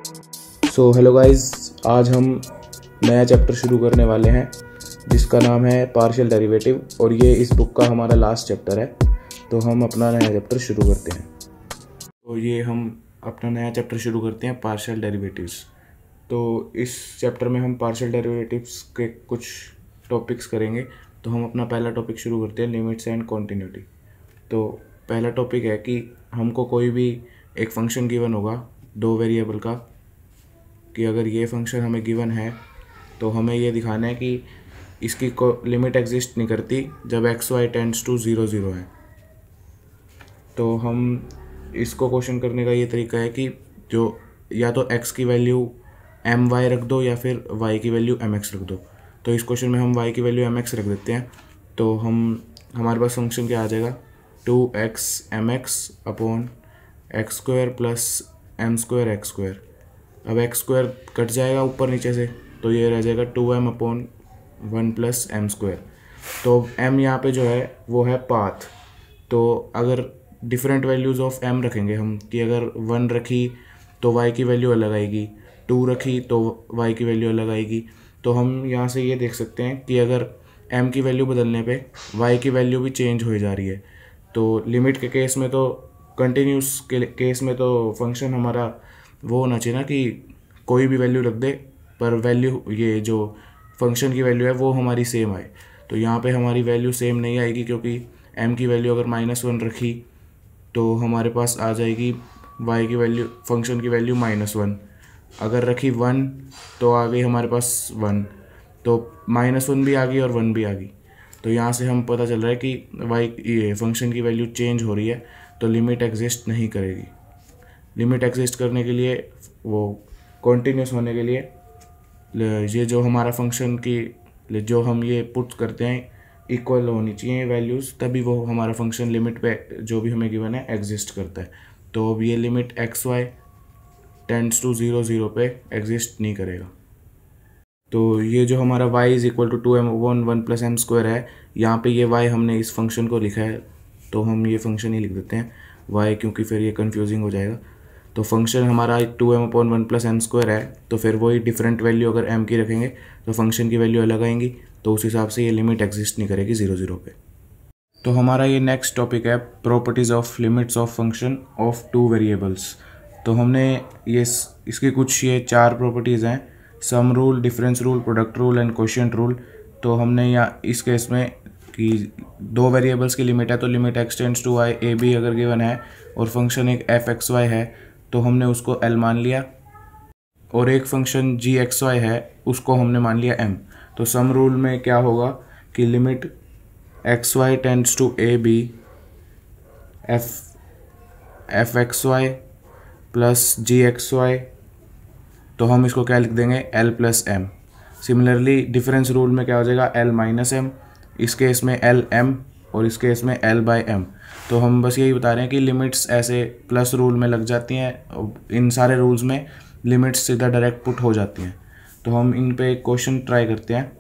So hello guys, आज हम नया चैप्टर शुरू करने वाले हैं जिसका नाम है पार्शियल डेरिवेटिव, और ये इस बुक का हमारा लास्ट चैप्टर है। तो हम अपना नया चैप्टर शुरू करते हैं। तो ये हम अपना नया चैप्टर शुरू करते हैं पार्शियल डेरिवेटिव्स। तो इस चैप्टर में हम पार्शियल डेरिवेटिव्स के कुछ टॉपिक्स करेंगे। तो हम अपना पहला टॉपिक शुरू करते हैं, लिमिट्स एंड कॉन्टिन्यूटी। तो पहला टॉपिक है कि हमको कोई भी एक फंक्शन गिवन होगा दो वेरिएबल का, कि अगर ये फंक्शन हमें गिवन है तो हमें ये दिखाना है कि इसकी लिमिट एग्जिस्ट नहीं करती जब एक्स वाई टेंड्स टू 0 0 है। तो हम इसको क्वेश्चन करने का ये तरीका है कि जो या तो x की वैल्यू एम वाई रख दो या फिर y की वैल्यू एम एक्स रख दो। तो इस क्वेश्चन में हम y की वैल्यू एम एक्स रख देते हैं। तो हमारे पास फंक्शन क्या आ जाएगा, 2x m x upon x square plus m square x square. अब एक्स स्क्वायर कट जाएगा ऊपर नीचे से, तो ये रह जाएगा 2m upon 1 plus m square. तो m यहाँ पे जो है वो है पाथ। तो अगर डिफरेंट वैल्यूज़ ऑफ m रखेंगे हम, कि अगर 1 रखी तो y की वैल्यू अलग आएगी, 2 रखी तो y की वैल्यू अलग आएगी। तो हम यहाँ से ये देख सकते हैं कि अगर m की वैल्यू बदलने पे y की वैल्यू भी चेंज हो जा रही है। तो लिमिट के केस में तो, कंटिन्यूस के केस में तो फंक्शन हमारा वो होना चाहिए ना कि कोई भी वैल्यू रख दे पर वैल्यू, ये जो फंक्शन की वैल्यू है वो हमारी सेम आए। तो यहाँ पे हमारी वैल्यू सेम नहीं आएगी, क्योंकि m की वैल्यू अगर -1 रखी तो हमारे पास आ जाएगी y की वैल्यू, फंक्शन की वैल्यू -1। अगर रखी 1 तो आ गई हमारे पास 1, तो -1 भी आ गई और 1 भी आ गई। तो यहाँ से हम पता चल रहा है कि ये फंक्शन की वैल्यू चेंज हो रही है, तो लिमिट एग्जिस्ट नहीं करेगी। लिमिट एग्जिस्ट करने के लिए, वो कॉन्टीन्यूस होने के लिए, ये जो हमारा फंक्शन की जो हम ये पुट करते हैं इक्वल होनी चाहिए वैल्यूज़, तभी वो हमारा फंक्शन लिमिट पे जो भी हमें गिवन है एग्जिस्ट करता है। तो अब ये limit x y tends to 0 0 पे एग्जिस्ट नहीं करेगा। तो ये जो हमारा y is equal to 2m upon 1 plus m square है, यहाँ पे ये y हमने इस फंक्शन को लिखा है, तो हम ये फंक्शन ही लिख देते हैं y, क्योंकि फिर ये कन्फ्यूजिंग हो जाएगा। तो फंक्शन हमारा 2m upon 1 plus m square है, तो फिर वही डिफरेंट वैल्यू अगर m की रखेंगे तो फंक्शन की वैल्यू अलग आएंगी, तो उस हिसाब से ये लिमिट एग्जिस्ट नहीं करेगी 0 0 पे। तो हमारा ये नेक्स्ट टॉपिक है properties of limits of function of two variables. तो हमने ये इसकी कुछ ये 4 प्रॉपर्टीज़ हैं, sum rule, difference rule, product rule and quotient rule. तो हमने यहाँ इस केस में कि दो वेरिएबल्स की लिमिट है, तो limit x tends to y a b अगर गिवन है और फंक्शन एक f x y है तो हमने उसको l मान लिया, और एक फंक्शन g x y है उसको हमने मान लिया m। तो सम रूल में क्या होगा कि limit x y tends to a b f x y plus g x y, तो हम इसको क्या लिख देंगे l plus m। Similarly difference rule में क्या हो जाएगा l माइनस m, इस केस में l m और इस केस में l बाई m। तो हम बस यही बता रहे हैं कि लिमिट्स ऐसे प्लस रूल में लग जाती हैं, इन सारे रूल्स में लिमिट्स सीधा डायरेक्ट पुट हो जाती हैं। तो हम इन पे एक क्वेश्चन ट्राई करते हैं।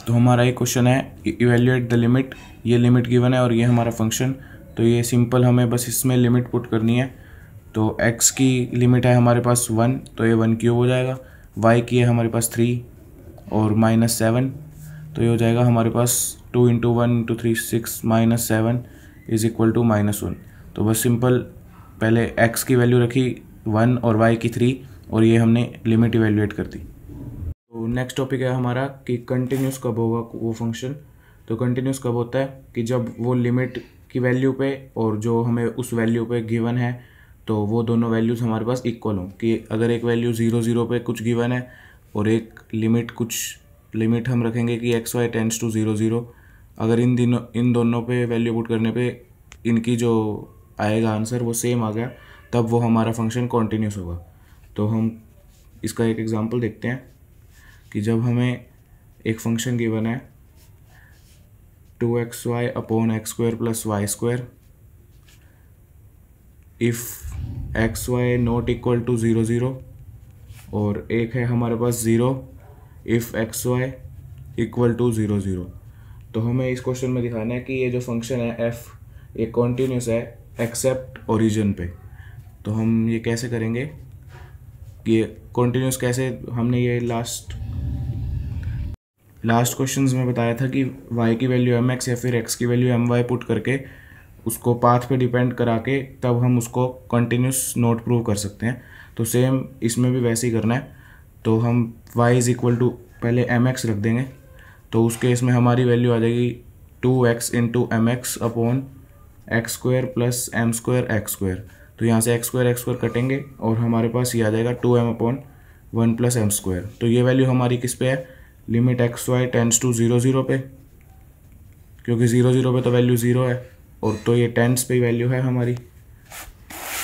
तो हमारा एक क्वेश्चन है, इवेल्युएट द लिमिट। ये लिमिट गिवन है और ये हमारा फंक्शन, तो ये सिंपल हमें बस इसमें लिमिट पुट करनी है। तो x की लिमिट है हमारे पास 1, तो ये 1 क्यूब हो जाएगा। y की है हमारे पास 3 और -7, तो ये हो जाएगा हमारे पास 2 × 1 × 3 6 -7 इज़ इक्वल टू -1। तो बस सिंपल पहले x की वैल्यू रखी 1 और y की 3, और ये हमने लिमिट इवेल्युएट कर दी। तो नेक्स्ट टॉपिक है हमारा कि कंटिन्यूस कब होगा वो फंक्शन। तो कंटिन्यूस कब होता है कि जब वो लिमिट की वैल्यू पे और जो हमें उस वैल्यू पे गिवन है, तो वो दोनों वैल्यूज़ हमारे पास इक्वल हों। कि अगर एक वैल्यू 0 0 पे कुछ गिवन है और एक लिमिट हम रखेंगे कि एक्स वाई टेंड्स टू 0 0, अगर इन दोनों पे वैल्यू पुट करने पे इनकी जो आएगा आंसर वो सेम आ गया, तब वो हमारा फंक्शन कॉन्टीन्यूस होगा। तो हम इसका एक एग्जांपल देखते हैं कि जब हमें एक फंक्शन गिवन है 2xy upon x square plus y square, if x y not equal to 0 0, और एक है हमारे पास 0 if x y equal to 0 0। तो हमें इस क्वेश्चन में दिखाना है कि ये जो फंक्शन है f, ये कॉन्टीन्यूस है एक्सेप्ट ओरिजिन पे। तो हम ये कैसे करेंगे, ये कॉन्टिन्यूस कैसे, हमने ये लास्ट क्वेश्चंस में बताया था कि y की वैल्यू mx या फिर x की वैल्यू my पुट करके उसको पाथ पे डिपेंड करा के तब हम उसको कॉन्टिन्यूस नोट प्रूव कर सकते हैं। तो सेम इसमें भी वैसे ही करना है। तो हम y इज़ इक्वल टू पहले mx रख देंगे, तो उस केस में हमारी वैल्यू आ जाएगी 2x into m x upon x square plus m square x square. तो यहाँ से एक्स स्क्वायर कटेंगे और हमारे पास ये आ जाएगा 2m upon 1 plus m square. तो ये वैल्यू हमारी किस पे है, limit x y tends to 0 0 पे, क्योंकि 0 0 पे तो वैल्यू 0 है, और तो ये टेंस पे वैल्यू है हमारी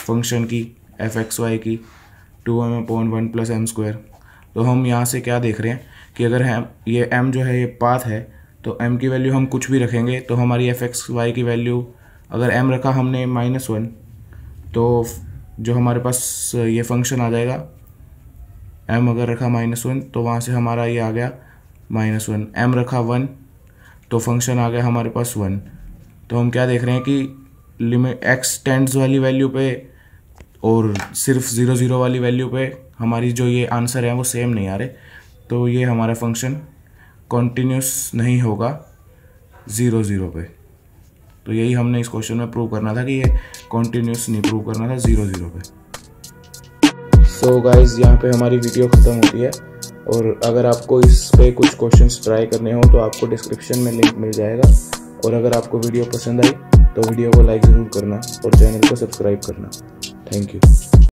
फंक्शन की एफ एक्स वाई की 2m upon 1 plus m square. तो हम यहाँ से क्या देख रहे हैं कि अगर हम ये m जो है ये पाथ है, तो m की वैल्यू हम कुछ भी रखेंगे तो हमारी एफ एक्स वाई की वैल्यू, अगर m रखा हमने -1, तो जो हमारे पास ये फंक्शन आ जाएगा, m अगर रखा -1 तो वहाँ से हमारा ये आ गया -1, m रखा 1 तो फंक्शन आ गया हमारे पास 1। तो हम क्या देख रहे हैं कि लिमिट x टेंड्स वाली वैल्यू पे और सिर्फ 0 0 वाली वैल्यू पे हमारी जो ये आंसर है वो सेम नहीं आ रहे, तो ये हमारा फंक्शन कॉन्टिन्यूस नहीं होगा 0 0 पे। तो यही हमने इस क्वेश्चन में प्रूव करना था कि ये कॉन्टिन्यूस नहीं प्रूव करना था 0 0 पे। सो गाइज यहाँ पे हमारी वीडियो ख़त्म होती है, और अगर आपको इस पे कुछ क्वेश्चंस ट्राई करने हो तो आपको डिस्क्रिप्शन में लिंक मिल जाएगा। और अगर आपको वीडियो पसंद आई तो वीडियो को लाइक ज़रूर करना और चैनल को सब्सक्राइब करना। Thank you.